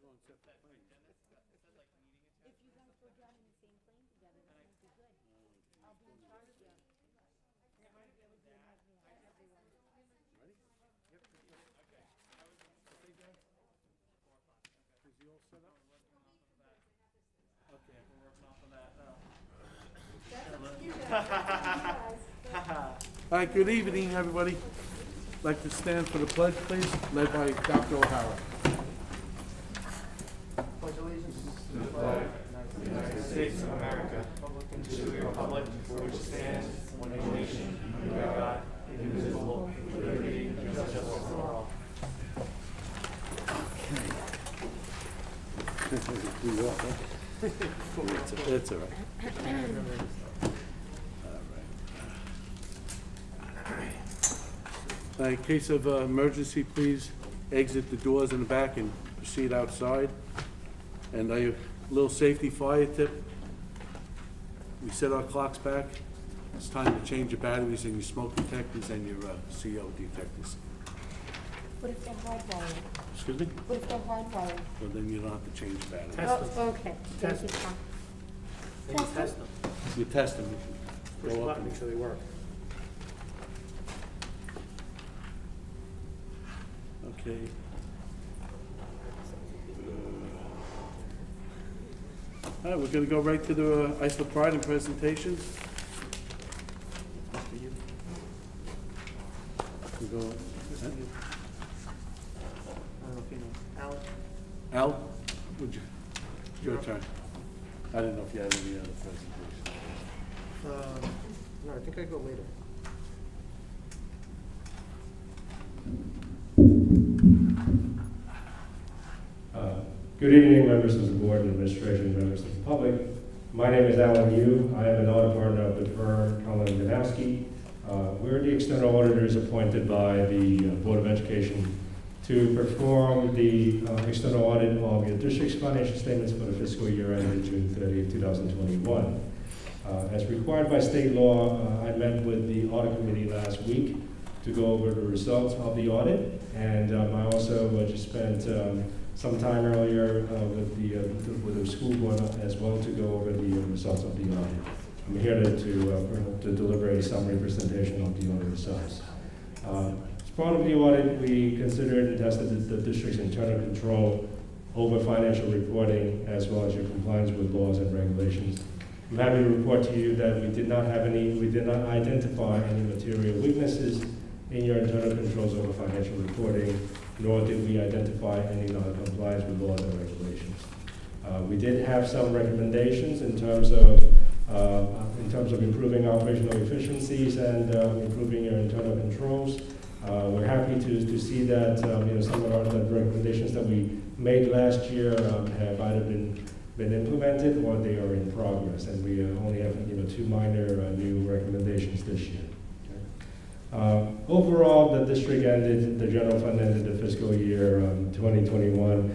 on separate planes. If you guys go down in the same plane together, that might be good. I'll be in charge of you. That might be able to have me on everyone. Ready? Yep. Okay, guys? Is he all set up? Okay, we're working off of that. That's up to you guys. All right, good evening, everybody. Like to stand for the pledge, please, led by Dr. O'Hara. Pledge allegiance to the flag of the United States of America, and to the republic for which it stands, one nation, under God, indivisible, with liberty and justice for all. It's all right. In case of emergency, please exit the doors in the back and proceed outside. And a little safety fire tip. We set our clocks back. It's time to change your batteries and your smoke detectors and your CO detectors. What if they're hardwired? Excuse me? What if they're hardwired? Well, then you don't have to change the batteries. Oh, okay. Thank you, Tom. Then you test them. You test them. Push the button, make sure they work. Okay. All right, we're gonna go right to the Islip Pride and presentations. That's for you. We go, This for you. I don't know if you know. Al? Al, would you, your turn. I didn't know if you had any other presentation. No, I think I go later. Good evening, members of the board and administration, members of the public. My name is Alan Yu. I am an audit partner of the firm Cullen Ganowski. We're the external auditors appointed by the Board of Education to perform the external audit of your district's financial statements for the fiscal year ended June 30, 2021. As required by state law, I met with the audit committee last week to go over the results of the audit, and I also just spent some time earlier with the school board as well to go over the results of the audit. I'm here to deliver a summary presentation of the audit results. As part of the audit, we considered and tested the district's internal control over financial reporting as well as your compliance with laws and regulations. I'm happy to report to you that we did not identify any material weaknesses in your internal controls over financial reporting, nor did we identify any non-compliance with laws and regulations. We did have some recommendations in terms of improving operational efficiencies and improving your internal controls. We're happy to see that some of the recommendations that we made last year have either been implemented or they are in progress, and we only have two minor new recommendations this year. Overall, the general fund ended the fiscal year 2021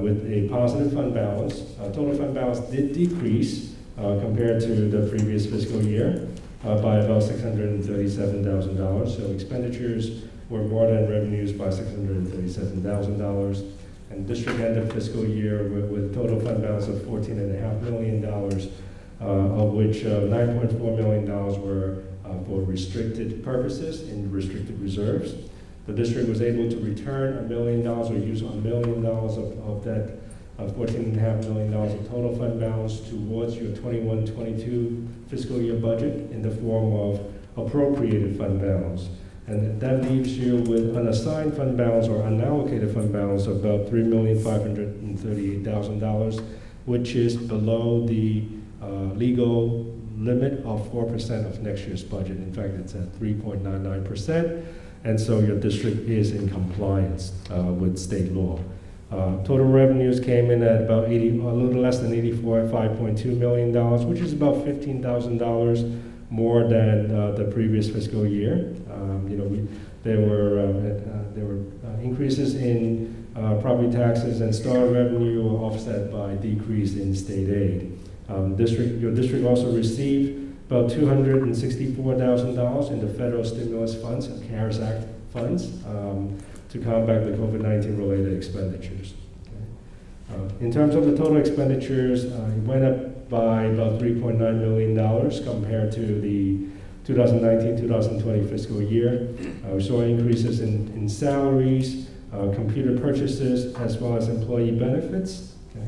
with a positive fund balance. Total fund balance did decrease compared to the previous fiscal year by about $637,000. So expenditures were more than revenues by $637,000. And district ended fiscal year with total fund balance of $14.5 million, of which $9.4 million were for restricted purposes in restricted reserves. The district was able to return $1 million or use $1 million of that $14.5 million of total fund balance towards your 21-22 fiscal year budget in the form of appropriated fund balance. And that leaves you with unassigned fund balance or unallocated fund balance of about $3,538,000, which is below the legal limit of 4% of next year's budget. In fact, it's at 3.99%, and so your district is in compliance with state law. Total revenues came in at about a little less than $5.2 million, which is about $15,000 more than the previous fiscal year. There were increases in property taxes and STAR revenue offset by decrease in state aid. Your district also received about $264,000 in the federal stimulus funds and CARES Act funds to combat the COVID-19 related expenditures. Okay. In terms of the total expenditures, it went up by about $3.9 million compared to the 2019-2020 fiscal year. We saw increases in salaries, computer purchases, as well as employee benefits. Okay.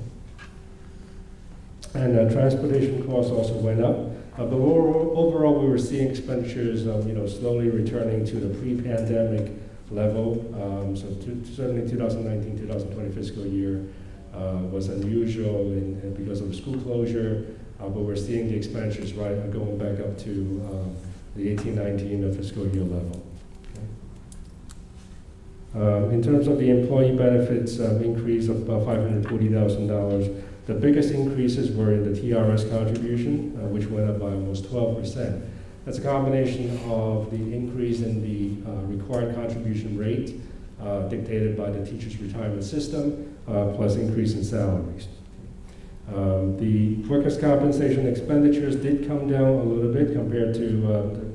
And transportation costs also went up. But overall, we were seeing expenditures, slowly returning to the pre-pandemic level. Certainly 2019-2020 fiscal year was unusual because of the school closure, but we're seeing the expenditures going back up to the 18-19 fiscal year level. Okay. In terms of the employee benefits increase of about $540,000, the biggest increases were in the TRS contribution, which went up by almost 12%. That's a combination of the increase in the required contribution rate dictated by the teacher's retirement system, plus increase in salaries. The workers' compensation expenditures did come down a little bit compared to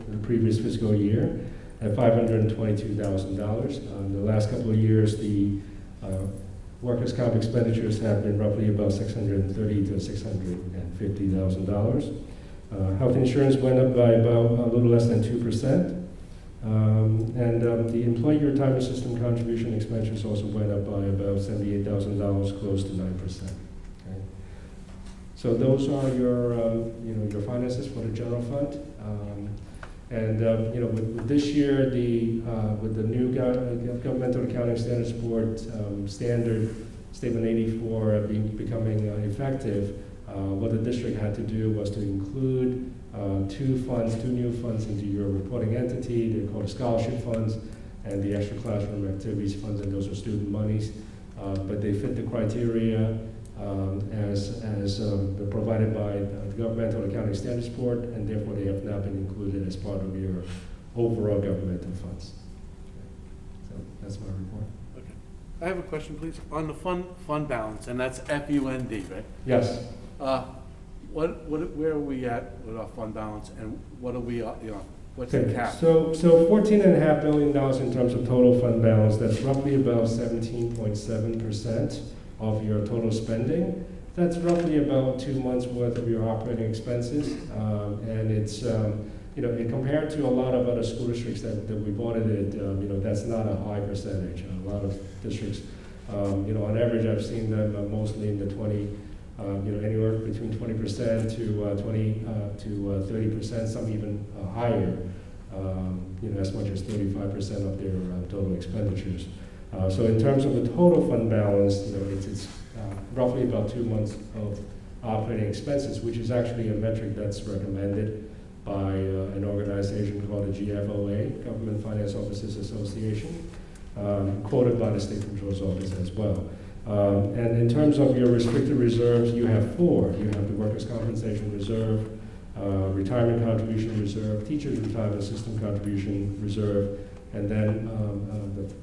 the previous fiscal year at $522,000. In the last couple of years, the workers' comp expenditures have been roughly about $630,000 to $650,000. Health insurance went up by about a little less than 2%. The employee retirement system contribution expenditures also went up by about $78,000, close to 9%. Okay. So those are your finances for the general fund. With this year, with the new Governmental Accounting Standards Board standard Statement 84 becoming effective, what the district had to do was to include two new funds into your reporting entity. They're called scholarship funds and the extra classroom activities funds, and those are student monies. But they fit the criteria as provided by the Governmental Accounting Standards Board, and therefore they have not been included as part of your overall governmental funds. So that's my report. Okay. I have a question, please. On the fund balance, and that's FUND, right? Yes. Where are we at with our fund balance, and what are we, what's the Okay. cap? So $14.5 million in terms of total fund balance. That's roughly about 17.7% of your total spending. That's roughly about 2 months worth of your operating expenses, and it's compared to a lot of other school districts that we've audited, that's not a high percentage. A lot of districts, on average, I've seen them mostly in the 20, anywhere between 20% to 30%, some even higher, as much as 35% of their total expenditures. So in terms of the total fund balance, it's roughly about 2 months of operating expenses, which is actually a metric that's recommended by an organization called the GFOA, Government Finance Officers Association, quoted by the State Controller's Office as well. And in terms of your restricted reserves, you have 4. You have the Workers' Compensation Reserve, Retirement Contribution Reserve, Teachers' Retirement System Contribution Reserve, and then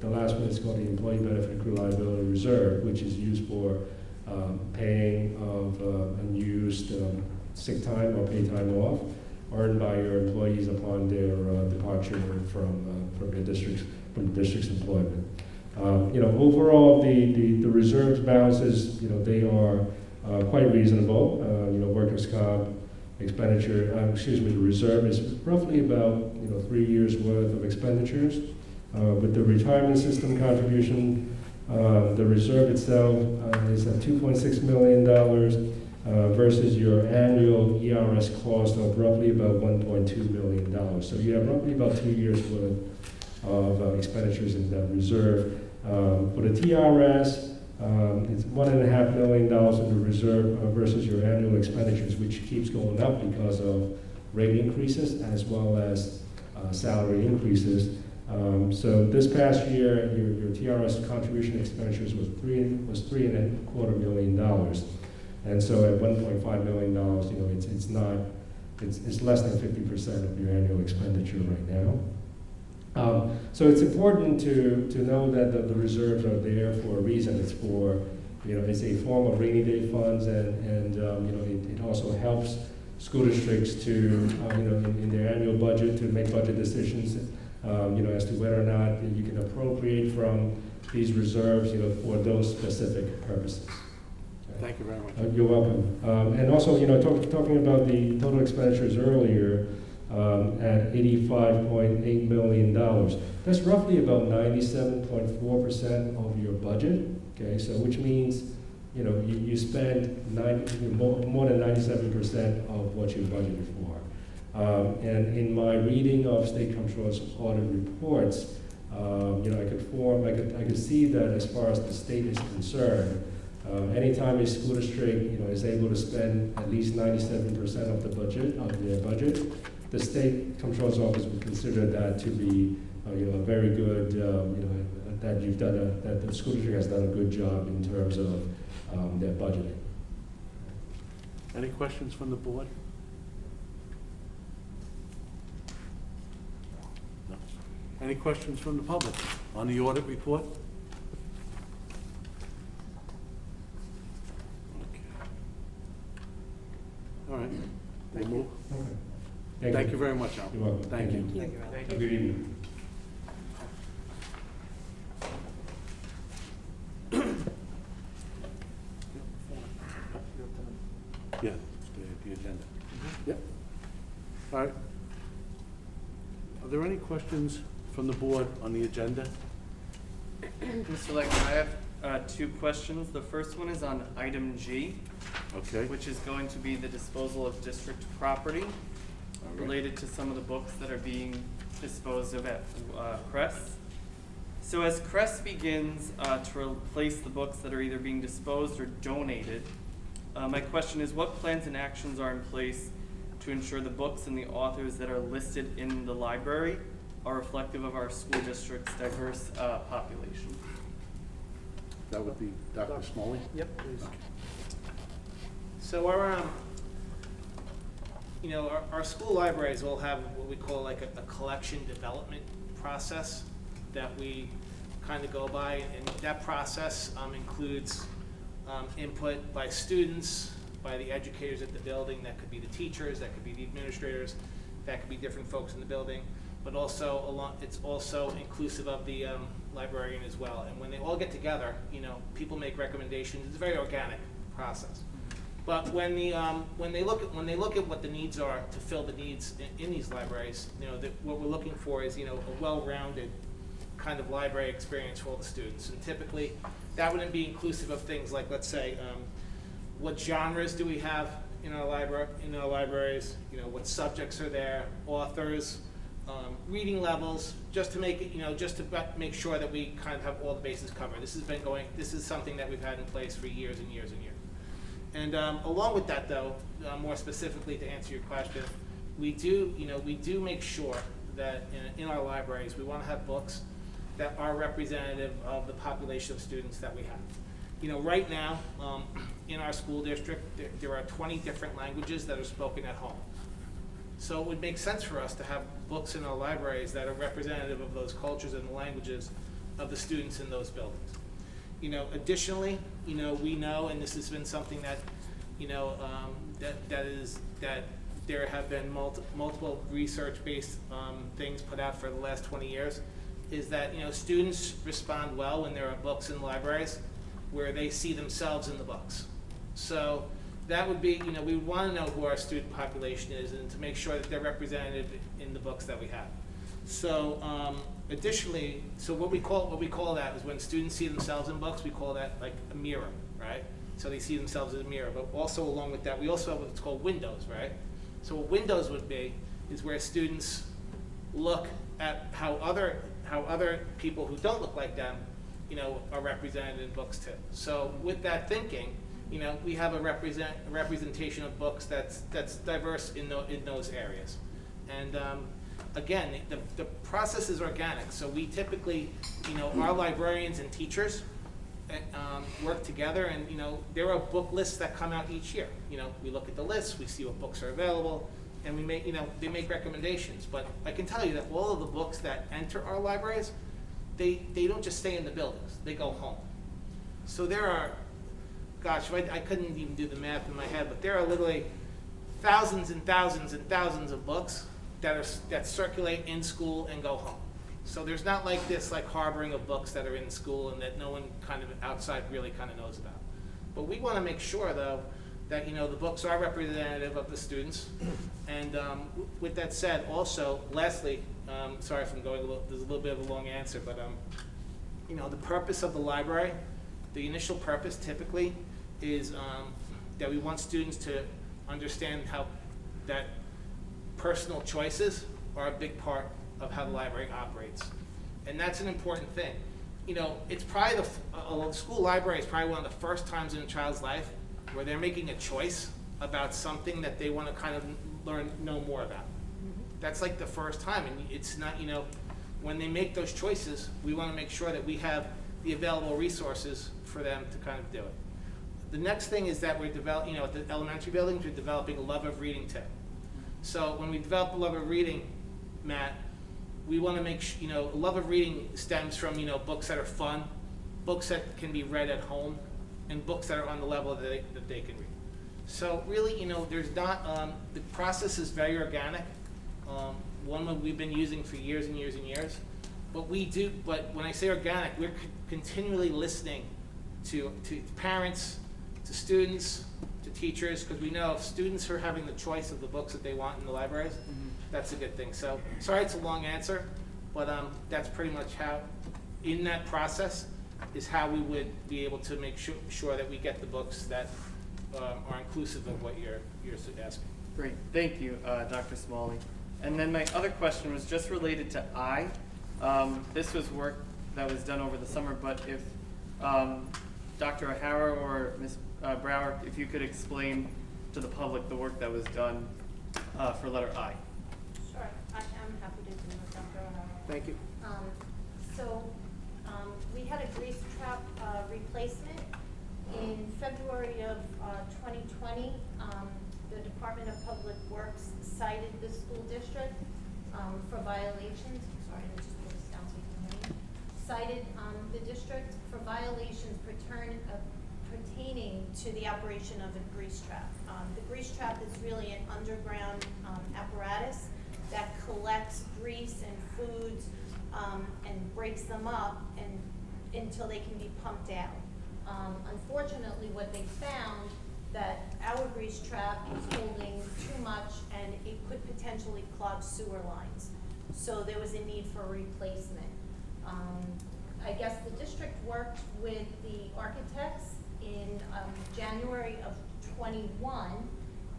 the last one is called the Employee Benefit Accrued Liability Reserve, which is used for paying of unused sick time or pay time off earned by your employees upon their departure from the district's employment. Overall, the reserves balances, they are quite reasonable. Workers' comp expenditure, the reserve is roughly about 3 years worth of expenditures. With the retirement system contribution, the reserve itself is at $2.6 million versus your annual ERS cost of roughly about $1.2 million. So you have roughly about 2 years worth of expenditures in that reserve. For the TRS, it's $1.5 million in the reserve versus your annual expenditures, which keeps going up because of rate increases as well as salary increases. So this past year, your TRS contribution expenditures was $3.25 million, and so at $1.5 million, it's less than 50% of your annual expenditure right now. So it's important to know that the reserves are there for a reason. It's for, it's a form of rainy day funds, and it also helps school districts to, in their annual budget, to make budget decisions, as to whether or not you can appropriate from these reserves, for those specific purposes. Thank you very much. You're welcome. And also, talking about the total expenditures earlier, at $85.8 million, that's roughly about 97.4% of your budget, okay? So which means, you spend more than 97% of what you budgeted for. And in my reading of State Comptroller's audit reports, I could see that as far as the state is concerned, anytime a school district, is able to spend at least 97% of their budget, the State Comptroller's Office would consider that to be, a very good, that the school district has done a good job in terms of their budgeting. Any questions from the board? No. Any questions from the public on the audit report? Okay. All right. We'll move. Okay. Thank you very much, Al. You're welcome. Thank you. Thank you. Thank Have you. a good evening. Yeah, the agenda. Yep. All right. Are there any questions from the board on the agenda? Mr. Legman, I have two questions. The first one is on item G, Okay. which is going to be the disposal of district property All right. related to some of the books that are being disposed of at Crest. So as Crest begins to replace the books that are either being disposed or donated, my question is, what plans and actions are in place to ensure the books and the authors that are listed in the library are reflective of our school district's diverse population? That would be Dr. Smalley? Yep, please. Okay. So our school libraries will have what we call like a collection development process that we kind of go by, and that process includes input by students, by the educators at the building. That could be the teachers, that could be the administrators, that could be different folks in the building, but also it's also inclusive of the librarian as well. And when they all get together, people make recommendations. It's a very organic process. But when they look at what the needs are to fill the needs in these libraries, what we're looking for is a well-rounded kind of library experience for all the students. And typically, that wouldn't be inclusive of things like, let's say, what genres do we have in our libraries? What subjects are there? Authors, reading levels, just to make it, just to make sure that we kind of have all the bases covered. This is something that we've had in place for years and years and years. And along with that, though, more specifically to answer your question, we do make sure that in our libraries we want to have books that are representative of the population of students that we have. Right now, in our school district, there are 20 different languages that are spoken at home. So it would make sense for us to have books in our libraries that are representative of those cultures and the languages of the students in those buildings. Additionally, we know, and this has been something that, that there have been multiple research-based things put out for the last 20 years, is that, students respond well when there are books in libraries where they see themselves in the books. So that would be, we would want to know who our student population is and to make sure that they're represented in the books that we have. So additionally, so what we call that is when students see themselves in books, we call that like a mirror, right? So they see themselves as a mirror. But also along with that, we also have what's called windows, right? So what windows would be is where students look at how other people who don't look like them, are represented in books too. So with that thinking, we have a representation of books that's diverse in those areas. And again, the process is organic. So we typically, our librarians and teachers work together, and there are book lists that come out each year. We look at the lists, we see what books are available, and we make, they make recommendations. But I can tell you that all of the books that enter our libraries, they don't just stay in the buildings, they go home. So there are, gosh, I couldn't even do the math in my head, but there are literally thousands and thousands and thousands of books that circulate in school and go home. So there's not like this harboring of books that are in school and that no one kind of outside really kind of knows about. But we want to make sure, though, that, you know, the books are representative of the students. And with that said, also, lastly, sorry if I'm going there's a little bit of a long answer, but, you know, the purpose of the library, the initial purpose typically is that we want students to understand how that personal choices are a big part of how the library operates. And that's an important thing. You know, it's probably a school library is probably one of the first times in a child's life where they're making a choice about something that they want to kind of know more about. That's like the first time, and it's not, you know, when they make those choices, we want to make sure that we have the available resources for them to kind of do it. The next thing is that we're developing, you know, at the elementary buildings, we're developing a love of reading tip. So when we develop a love of reading, Matt, we want to make sure, you know, a love of reading stems from, you know, books that are fun, books that can be read at home, and books that are on the level that they can read. So really, you know, there's not, the process is very organic, one that we've been using for years and years and years. But when I say organic, we're continually listening to parents, to students, to teachers, because we know if students are having the choice of the books that they want in the libraries, that's a good thing. So, sorry it's a long answer, but that's pretty much how, in that process, is how we would be able to make sure that we get the books that are inclusive of what you're asking. Great, thank you, Dr. Smalley. And then my other question was just related to I. This was work that was done over the summer, but if Dr. O'Hara or Ms. Brower, if you could explain to the public the work that was done for letter I. Sure, I'm happy to do it, Dr. O'Hara. Thank you. We had a grease trap replacement in February of 2020. The Department of Public Works cited the school district for violations. Sorry, let me just pull this down so you can hear me. Cited the district for violations pertaining to the operation of a grease trap. The grease trap is really an underground apparatus that collects grease and foods and breaks them up until they can be pumped out. Unfortunately, what they found that our grease trap is holding too much and it could potentially clog sewer lines. So there was a need for a replacement. I guess the district worked with the architects in January of 21,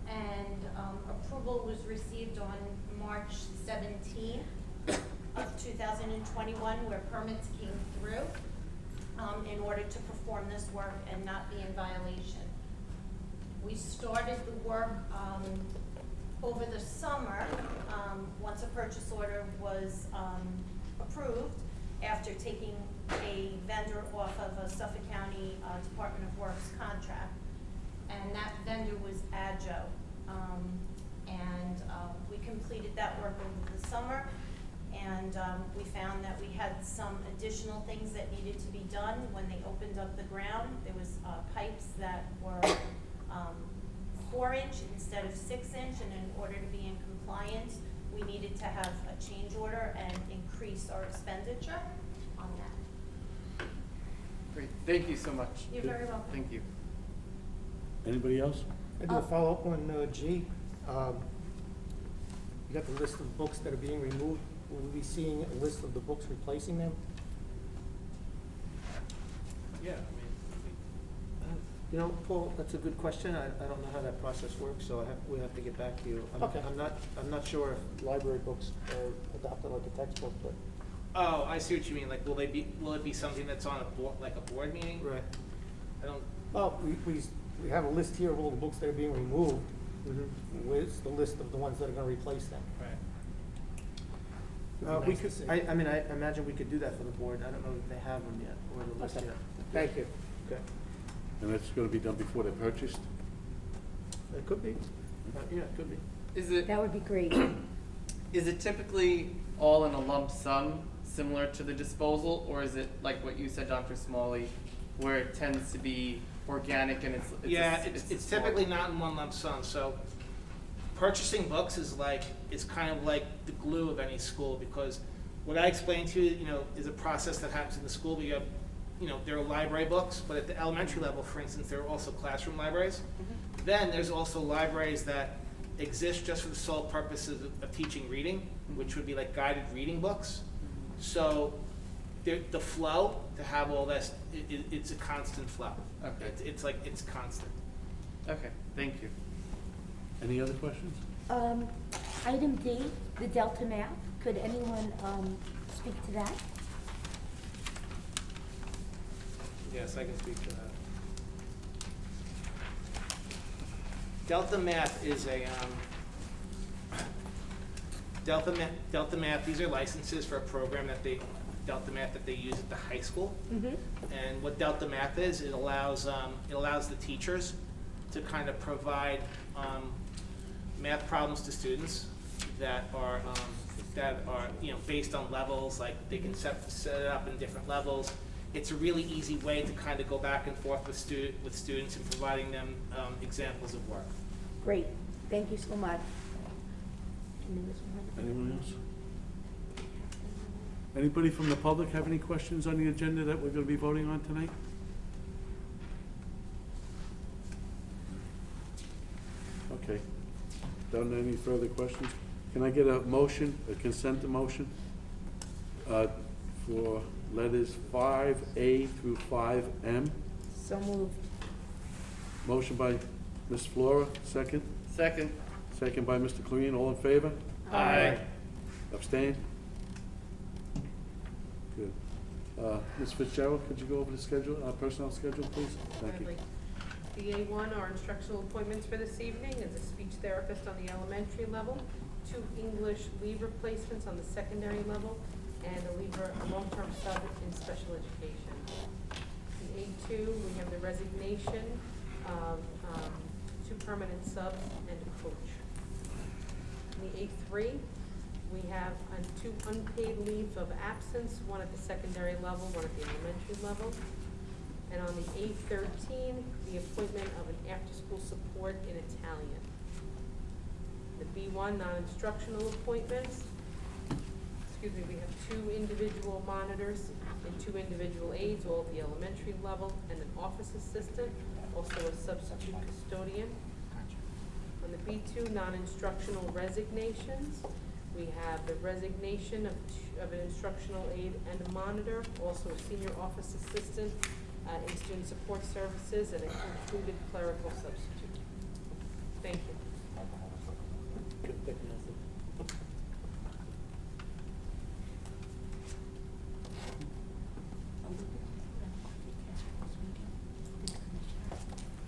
and approval was received on March 17th of 2021, where permits came through in order to perform this work and not be in violation. We started the work over the summer, once a purchase order was approved, after taking a vendor off of a Suffolk County Department of Works contract. And that vendor was Adjo. We completed that work over the summer, and we found that we had some additional things that needed to be done when they opened up the ground. There was pipes that were 4-inch instead of 6-inch, and in order to be in compliance, we needed to have a change order and increase our expenditure on that. Great, thank you so much. You're very welcome. Thank you. Anybody else? I do a follow-up on G. You got the list of books that are being removed. Will we be seeing a list of the books replacing them? Yeah, You know, Paul, that's a good question. I don't know how that process works, so we'll have to get back to you. Okay. I'm not sure if library books are adopted like a textbook, but. oh, I see what you mean. Like, will it be something that's on a board, like a board meeting? Right. I don't. Well, we have a list here of all the books that are being removed. Where's the list of the ones that are gonna replace them? Right. It'd be We nice to could, see. I mean, I imagine we could do that for the board. I don't know if they have them yet, or the list Okay. yet. Thank you. Okay. And that's gonna be done before they're purchased? It could be. Yeah, it could be. Is it That would be great. Is it typically all in a lump sum, similar to the disposal, or is it like what you said, Dr. Smalley, where it tends to be organic and it's Yeah, a it's small- typically not in one lump sum, so purchasing books is kind of like the glue of any school, because what I explained to you, you know, is a process that happens in the school. We have there are library books, but at the elementary level, for instance, there are also classroom libraries. Then there's also libraries that exist just for the sole purposes of teaching reading, which would be like guided reading books. So the flow to have all this, it's a constant flow. Okay. It's constant. Okay, thank you. Any other questions? Item D, the Delta math, could anyone, speak to that? Yes, I can speak to that. Delta Math is a, Delta Math, these are licenses for a program Delta Math that they use at the high school. And what Delta Math is, it allows the teachers to kind of provide math problems to students that are based on levels, like they can set it up in different levels. It's a really easy way to kind of go back and forth with students and providing them examples of work. Great, thank you so much. Anyone else? Anybody from the public have any questions on the agenda that we're gonna be voting on tonight? Okay, don't have any further questions. Can I get a motion, a consent motion, for letters 5A through 5M? So moved. Motion by Ms. Flora, second. Second. Second by Mr. Clarine, all in favor? Aye. Abstain? Good. Ms. Fitzgerald, could you go over the schedule, personnel schedule, please? Thank you. Gladly. The A1 are instructional appointments for this evening is a speech therapist on the elementary level, 2 English leave replacements on the secondary level, and a long-term sub in special education. The A2, we have the resignation of 2 permanent subs and a coach. In the A3, we have 2 unpaid leaves of absence, 1 at the secondary level, 1 at the elementary level. And on the A13, the appointment of an after-school support in Italian. The B1 non-instructional appointments, we have 2 individual monitors and 2 individual aides, all at the elementary level, and an office assistant, also a substitute custodian. On the B2 non-instructional resignations, we have the resignation of an instructional aide and a monitor, also a senior office assistant in student support services, and a concluded clerical substitute. Thank you. Good pick, Nancy.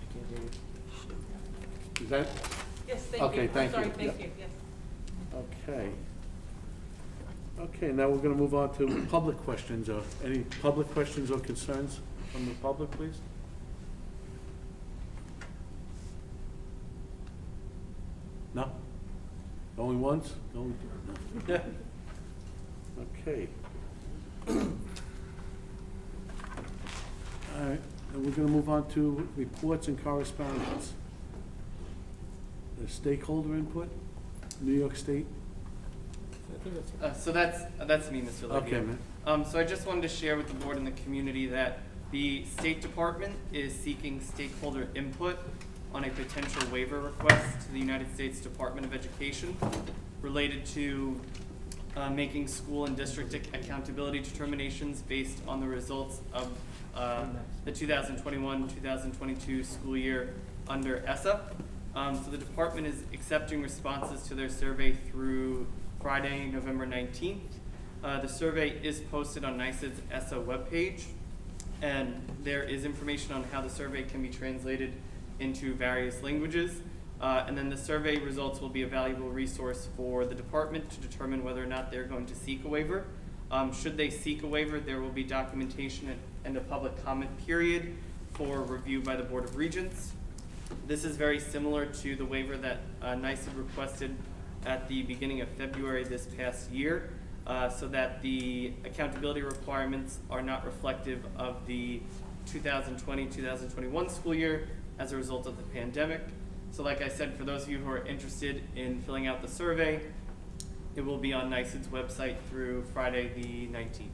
I can't hear you. Is that, Yes, thank you. Okay, thank I'm you. sorry, thank Yeah. you, yes. okay. Okay, now we're gonna move on to public questions, or any public questions or concerns from the public, please? No? Going once? Going? Okay. All right, and we're gonna move on to reports and correspondence. The stakeholder input, New York State. I think that's. So that's me, Mr. Levy. Okay, man. So I just wanted to share with the board and the community that the State Department is seeking stakeholder input on a potential waiver request to the United States Department of Education related to making school and district accountability determinations based on the results of the 2021-2022 school year under ESSA. So the department is accepting responses to their survey through Friday, November 19th. The survey is posted on NYSED's ESSA webpage, and there is information on how the survey can be translated into various languages. And then the survey results will be a valuable resource for the department to determine whether or not they're going to seek a waiver. Should they seek a waiver, there will be documentation and a public comment period for review by the Board of Regents. This is very similar to the waiver that NYSED requested at the beginning of February this past year, so that the accountability requirements are not reflective of the 2020-2021 school year as a result of the pandemic. So like I said, for those of you who are interested in filling out the survey, it will be on NYSED's website through Friday the 19th.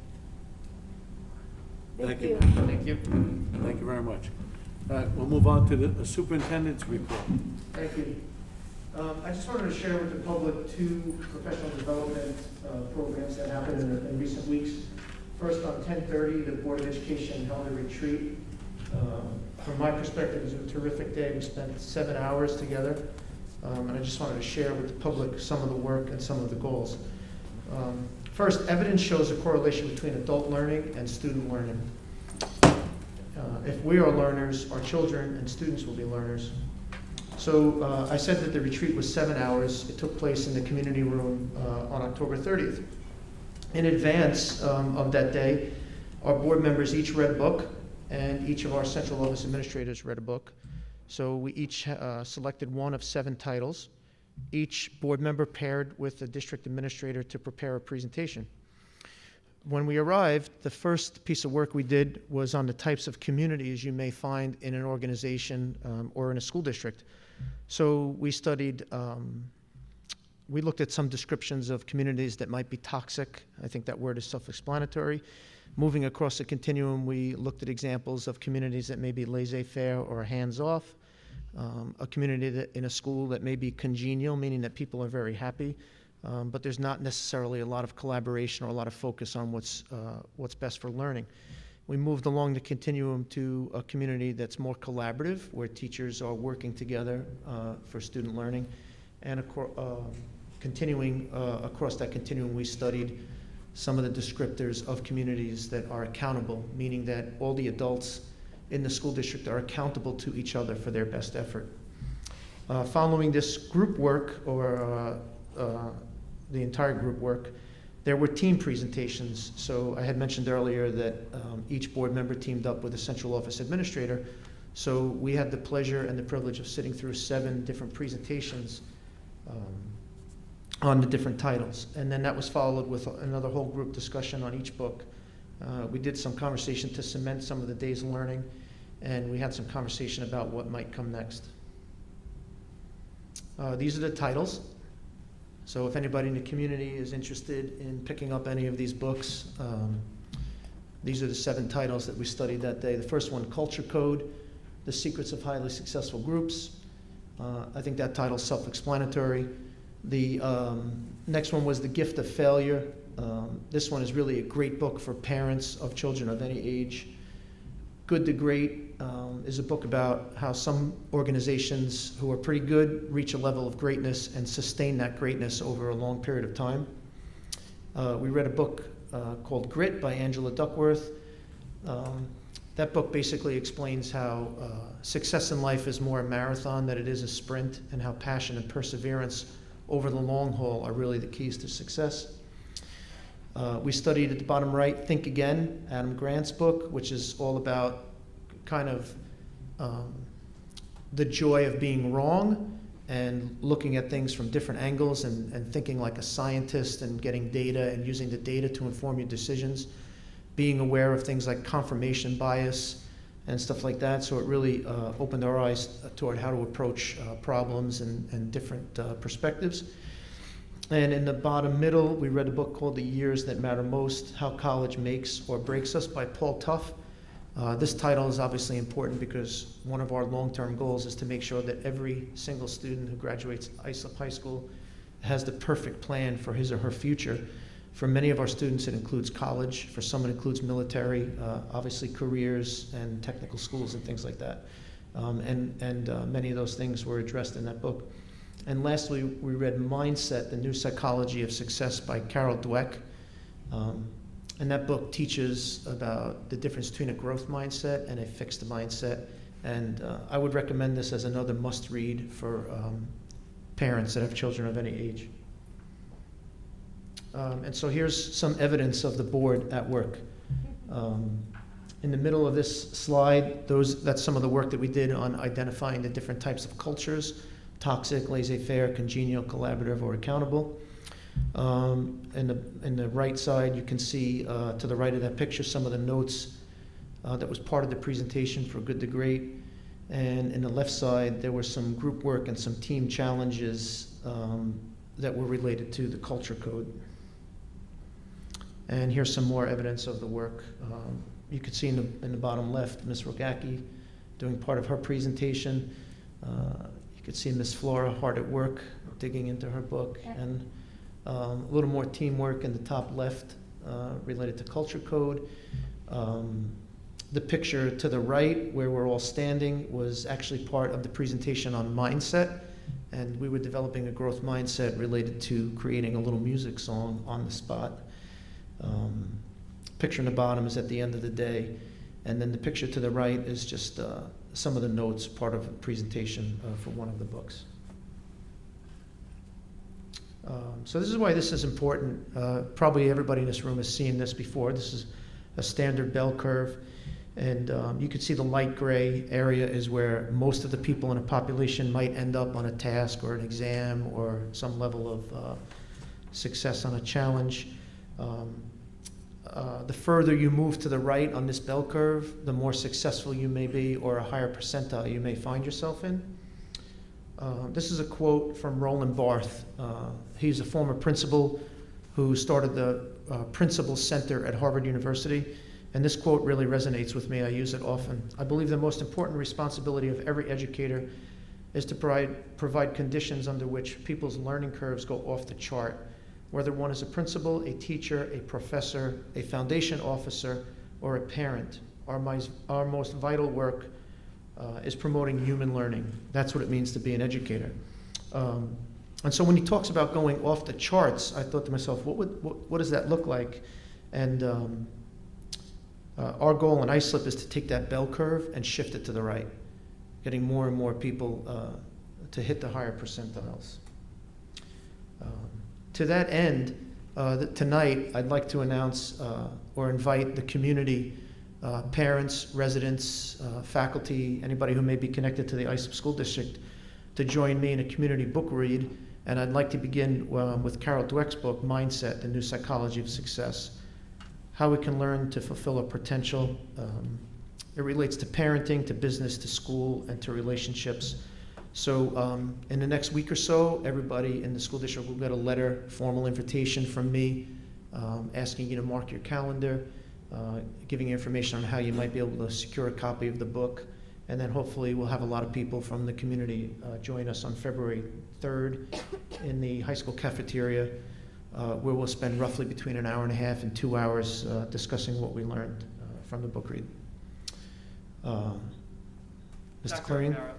Thank you. Thank you. Thank you very much. All right, we'll move on to the superintendent's report. Thank you. I just wanted to share with the public two professional development programs that happened in recent weeks. First, on 10/30, the Board of Education held a retreat. From my perspective, it was a terrific day. We spent 7 hours together, and I just wanted to share with the public some of the work and some of the goals. First, evidence shows a correlation between adult learning and student learning. If we are learners, our children and students will be learners. So I said that the retreat was 7 hours. It took place in the community room on October 30th. In advance of that day, our board members each read a book, and each of our central office administrators read a book. So we each selected one of 7 titles. Each board member paired with the district administrator to prepare a presentation. When we arrived, the first piece of work we did was on the types of communities you may find in an organization or in a school district. So we studied, we looked at some descriptions of communities that might be toxic. I think that word is self-explanatory. Moving across the continuum, we looked at examples of communities that may be laissez-faire or hands-off. A community that, in a school that may be congenial, meaning that people are very happy, but there's not necessarily a lot of collaboration or a lot of focus on what's best for learning. We moved along the continuum to a community that's more collaborative, where teachers are working together for student learning. And continuing across that continuum, we studied some of the descriptors of communities that are accountable, meaning that all the adults in the school district are accountable to each other for their best effort. Following this group work, or the entire group work, there were team presentations. So I had mentioned earlier that each board member teamed up with a central office administrator. So we had the pleasure and the privilege of sitting through 7 different presentations on the different titles. And then that was followed with another whole group discussion on each book. We did some conversation to cement some of the day's learning, and we had some conversation about what might come next. These are the titles. So if anybody in the community is interested in picking up any of these books, these are the 7 titles that we studied that day. The first one, Culture Code, The Secrets of Highly Successful Groups. I think that title's self-explanatory. The next one was The Gift of Failure. This one is really a great book for parents of children of any age. Good to Great is a book about how some organizations who are pretty good reach a level of greatness and sustain that greatness over a long period of time. We read a book called Grit by Angela Duckworth. That book basically explains how success in life is more a marathon than it is a sprint, and how passion and perseverance over the long haul are really the keys to success. We studied at the bottom right, Think Again, Adam Grant's book, which is all about kind of the joy of being wrong and looking at things from different angles and thinking like a scientist and getting data and using the data to inform your decisions, being aware of things like confirmation bias and stuff like that. So it really opened our eyes toward how to approach problems and different perspectives. And in the bottom middle, we read a book called The Years That Matter Most, How College Makes or Breaks Us by Paul Tough. This title is obviously important because one of our long-term goals is to make sure that every single student who graduates Islip High School has the perfect plan for his or her future. For many of our students, it includes college. For some, it includes military, obviously careers and technical schools and things like that. Many of those things were addressed in that book. And lastly, we read Mindset, The New Psychology of Success by Carol Dweck. And that book teaches about the difference between a growth mindset and a fixed mindset. And I would recommend this as another must-read for parents that have children of any age. And so here's some evidence of the board at work. In the middle of this slide, that's some of the work that we did on identifying the different types of cultures: toxic, laissez-faire, congenial, collaborative, or accountable. In the right side, you can see to the right of that picture some of the notes that was part of the presentation for Good to Great. And in the left side, there was some group work and some team challenges that were related to the Culture Code. And here's some more evidence of the work You could see in the bottom left, Ms. Rogacki doing part of her presentation. You could see Ms. Flora hard at work, digging into her book, and a little more teamwork in the top left related to culture code. The picture to the right, where we're all standing, was actually part of the presentation on mindset, and we were developing a growth mindset related to creating a little music song on the spot. Picture in the bottom is at the end of the day, and then the picture to the right is just some of the notes, part of a presentation for one of the books. So this is why this is important. Probably everybody in this room has seen this before. This is a standard bell curve, and you can see the light gray area is where most of the people in a population might end up on a task or an exam or some level of success on a challenge. The further you move to the right on this bell curve, the more successful you may be, or a higher percentile you may find yourself in. This is a quote from Roland Barthes. He's a former principal who started the Principal Center at Harvard University, and this quote really resonates with me. I use it often. I believe the most important responsibility of every educator is to provide conditions under which people's learning curves go off the chart. Whether one is a principal, a teacher, a professor, a foundation officer, or a parent, our most vital work is promoting human learning. That's what it means to be an educator. And so when he talks about going off the charts, I thought to myself, what does that look like? And our goal in Islip is to take that bell curve and shift it to the right, getting more and more people to hit the higher percentiles. To that end, tonight I'd like to announce or invite the community, parents, residents, faculty, anybody who may be connected to the Islip School District, to join me in a community book read. And I'd like to begin with Carol Dweck's book, Mindset, The New Psychology of Success, how we can learn to fulfill our potential. It relates to parenting, to business, to school, and to relationships. So in the next week or so, everybody in the school district will get a letter, formal invitation from me, asking you to mark your calendar, giving you information on how you might be able to secure a copy of the book. And then hopefully we'll have a lot of people from the community join us on February 3rd in the high school cafeteria, where we'll spend roughly between an hour and a half and 2 hours discussing what we learned from the book read. Mr. Dr. Clarion? O'Hara,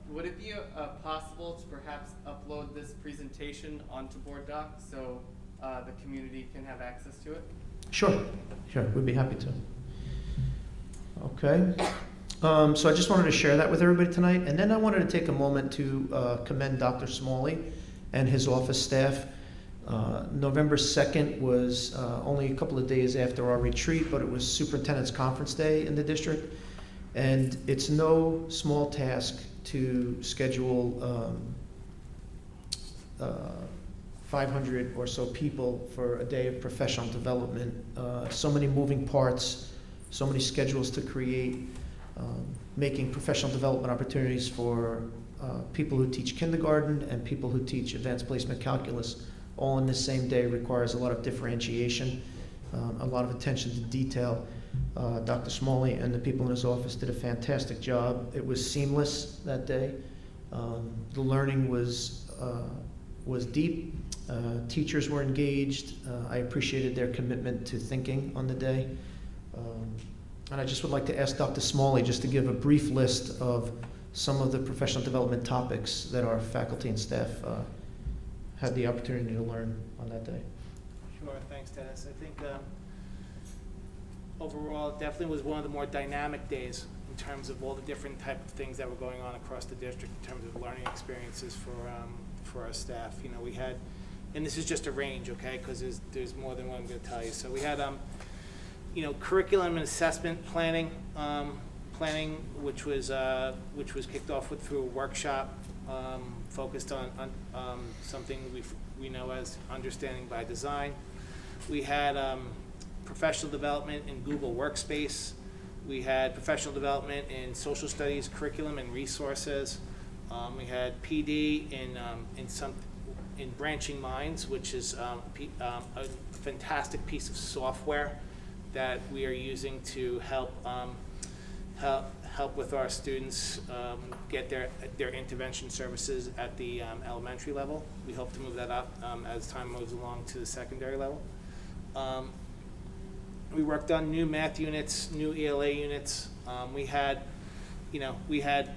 would it be possible to perhaps upload this presentation onto Board Doc so the community can have access to it? Sure, we'd be happy to. Okay. So I just wanted to share that with everybody tonight, and then I wanted to take a moment to commend Dr. Smalley and his office staff. November 2nd was only a couple of days after our retreat, but it was Superintendent's Conference Day in the district, and it's no small task to schedule 500 or so people for a day of professional development. So many moving parts, so many schedules to create. Making professional development opportunities for people who teach kindergarten and people who teach advanced placement calculus all in the same day requires a lot of differentiation, a lot of attention to detail. Dr. Smalley and the people in his office did a fantastic job. It was seamless that day. The learning was deep. Teachers were engaged. I appreciated their commitment to thinking on the day. And I just would like to ask Dr. Smalley just to give a brief list of some of the professional development topics that our faculty and staff had the opportunity to learn on that day. Sure, thanks, Dennis. I think overall, it definitely was one of the more dynamic days in terms of all the different type of things that were going on across the district in terms of learning experiences for our staff. You know, we had, and this is just a range, okay, because there's more than what I'm going to tell you. So we had, curriculum and assessment planning, which was kicked off through a workshop focused on something we know as understanding by design. We had professional development in Google Workspace. We had professional development in social studies curriculum and resources. We had PD in Branching Minds, which is a fantastic piece of software that we are using to help with our students get their intervention services at the elementary level. We hope to move that up as time moves along to the secondary level. We worked on new math units, new ELA units. We had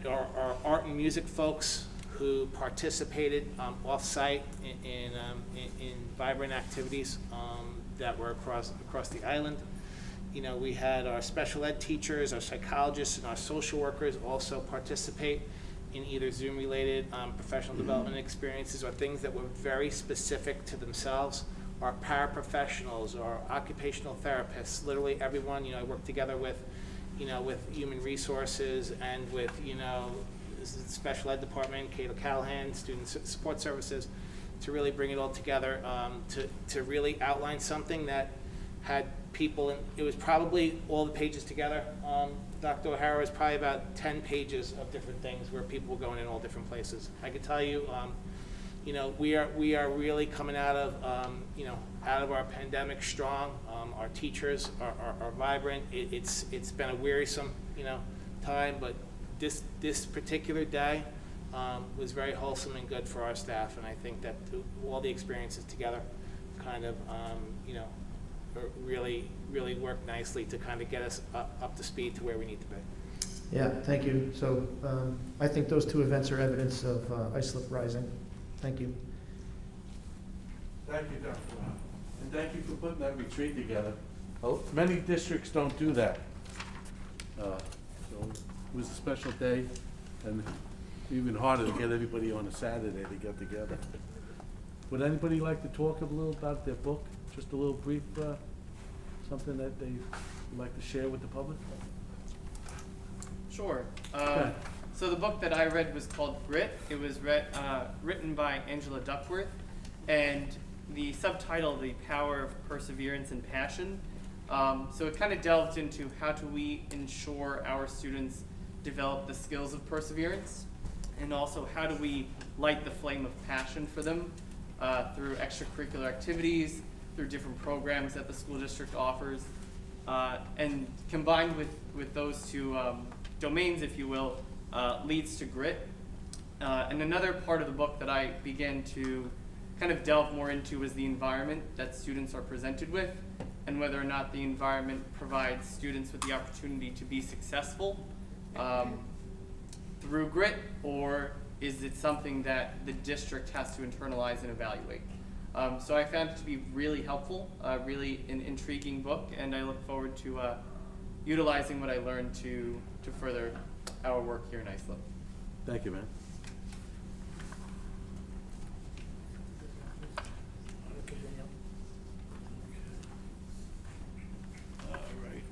our art and music folks who participated off-site in vibrant activities that were across the island. We had our special ed teachers, our psychologists, and our social workers also participate in either Zoom-related professional development experiences or things that were very specific to themselves. Our paraprofessionals, our occupational therapists, literally everyone, I work together with human resources and with, special ed department, Kate O'Callahan, student support services, to really bring it all together, to really outline something that had people, it was probably all the pages together. Dr. O'Hara was probably about 10 pages of different things where people were going in all different places. I could tell you, we are really coming out of our pandemic strong. Our teachers are vibrant. It's been a wearisome, time, but this particular day was very wholesome and good for our staff, and I think that all the experiences together kind of, really worked nicely to kind of get us up to speed to where we need to be. Yeah, thank you. So I think those two events are evidence of Islip rising. Thank you. Thank you, Dr. Rob. And thank you for putting that retreat together. Many districts don't do that. So it was a special day, and even harder to get everybody on a Saturday to get together. Would anybody like to talk a little about their book? Just a little brief, something that they'd like to share with the public? Sure. Okay. So the book that I read was called Grit. It was written by Angela Duckworth, and the subtitle, The Power of Perseverance and Passion. So it kind of delved into how do we ensure our students develop the skills of perseverance, and also how do we light the flame of passion for them through extracurricular activities, through different programs that the school district offers, and combined with those two domains, if you will, leads to grit. And another part of the book that I began to kind of delve more into was the environment that students are presented with, and whether or not the environment provides students with the opportunity to be successful through grit, or is it something that the district has to internalize and evaluate. So I found it to be really helpful, really an intriguing book, and I look forward to utilizing what I learned to further our work here in Islip. Thank you, man. All right,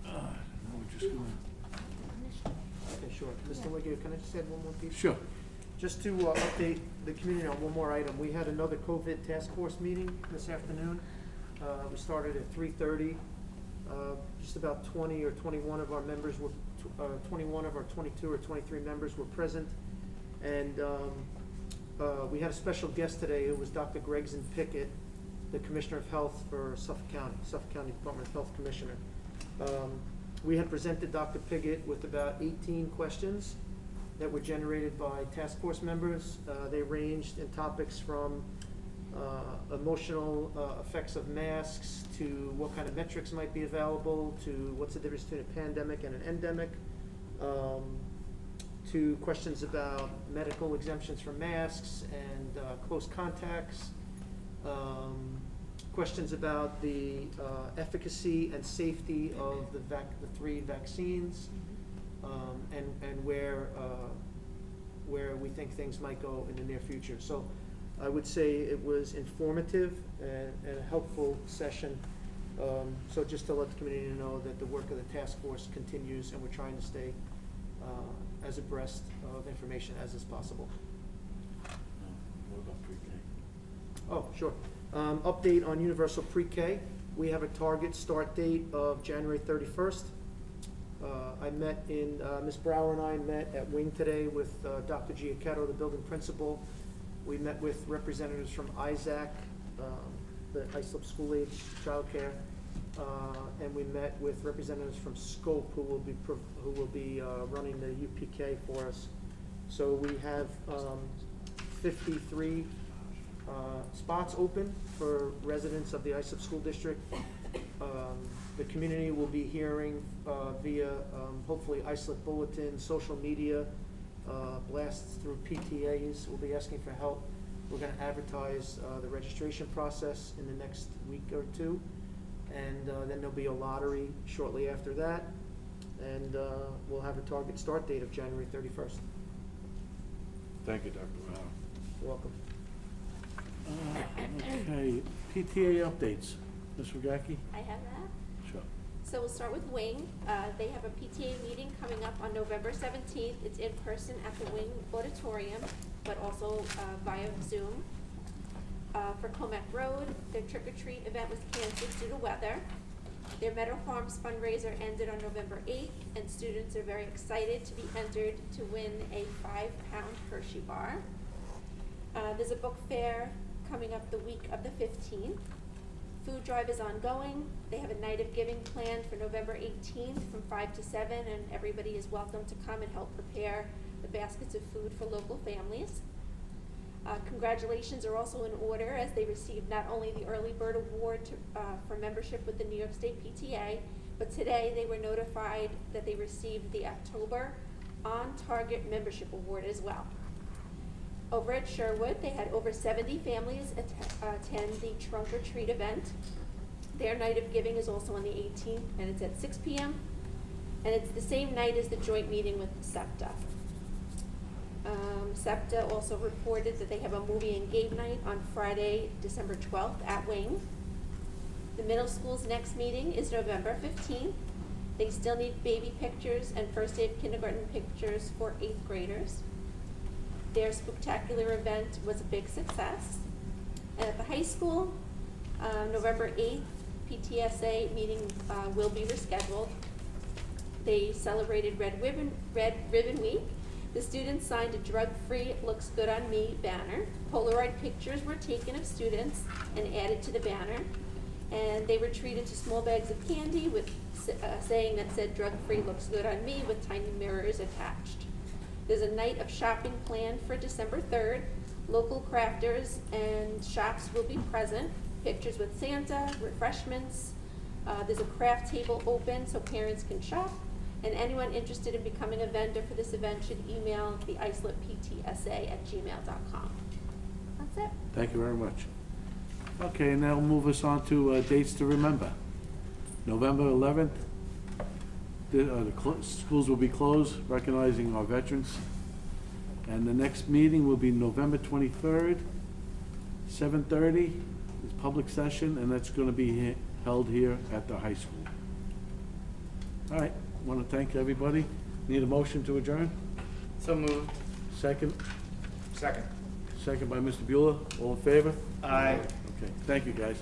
we're just gonna... Okay, sure. Mr. Leggett, can I just add one more piece? Sure. Just to update the community on one more item, we had another COVID task force meeting this afternoon. We started at 3:30. Just about 20 or 21 of our members were, 21 of our 22 or 23 members were present. And we had a special guest today. It was Dr. Gregson Pickett, the Commissioner of Health for Suffolk County Department of Health Commissioner. We had presented Dr. Pickett with about 18 questions that were generated by task force members. They ranged in topics from emotional effects of masks to what kind of metrics might be available, to what's the difference between a pandemic and an endemic, to questions about medical exemptions for masks and close contacts, questions about the efficacy and safety of the 3 vaccines, and where we think things might go in the near future. So I would say it was informative and a helpful session. So just to let the community know that the work of the task force continues, and we're trying to stay as abreast of information as is possible. What about pre-K? Oh, sure. Update on universal pre-K. We have a target start date of January 31st. Ms. Brower and I met at Wing today with Dr. Giacchetto, the building principal. We met with representatives from ISAC, the Islip School Age Childcare, and we met with representatives from Scope who will be running the UPK for us. So we have 53 spots open for residents of the Islip School District. The community will be hearing via hopefully Islip Bulletin, social media, blasts through PTAs. We'll be asking for help. We're going to advertise the registration process in the next week or two, and then there'll be a lottery shortly after that, and we'll have a target start date of January 31st. Thank you, Dr. Rao. You're welcome. Okay, PTA updates. Ms. Wagaki? I have that. Sure. So we'll start with Wing. They have a PTA meeting coming up on November 17th. It's in person at the Wing Auditorium, but also via Zoom. For Comac Road, their trick-or-treat event was canceled due to weather. Their Meadow Farms fundraiser ended on November 8th, and students are very excited to be entered to win a 5-pound Hershey bar. There's a book fair coming up the week of the 15th. Food drive is ongoing. They have a night of giving planned for November 18th from 5 to 7, and everybody is welcome to come and help prepare the baskets of food for local families. Congratulations are also in order as they received not only the Early Bird Award for membership with the New York State PTA, but today they were notified that they received the October On Target Membership Award as well. Over at Sherwood, they had over 70 families attend the Trunk or Treat event. Their night of giving is also on the 18th, and it's at 6 p.m. And it's the same night as the joint meeting with SEPTA. SEPTA also reported that they have a movie and game night on Friday, December 12th at Wing. The middle school's next meeting is November 15th. They still need baby pictures and first day of kindergarten pictures for 8th graders. Their spectacular event was a big success. And at the high school, November 8th, PTSA meeting will be rescheduled. They celebrated Red Ribbon Week. The students signed a drug-free Looks Good on Me banner. Polaroid pictures were taken of students and added to the banner. And they were treated to small bags of candy with saying that said drug-free looks good on me with tiny mirrors attached. There's a night of shopping planned for December 3rd. Local crafters and shops will be present. Pictures with Santa, refreshments. There's a craft table open so parents can shop. And anyone interested in becoming a vendor for this event should email the islipPTSA@gmail.com. That's it. Thank you very much. Okay, and that'll move us on to dates to remember. November 11th, the schools will be closed, recognizing our veterans. And the next meeting will be November 23rd, 7:30, it's public session, and that's going to be held here at the high school. All right, want to thank everybody. Need a motion to adjourn? So moved. Second? Second. Second by Mr. Bueller. All in favor? Aye. Okay, thank you, guys.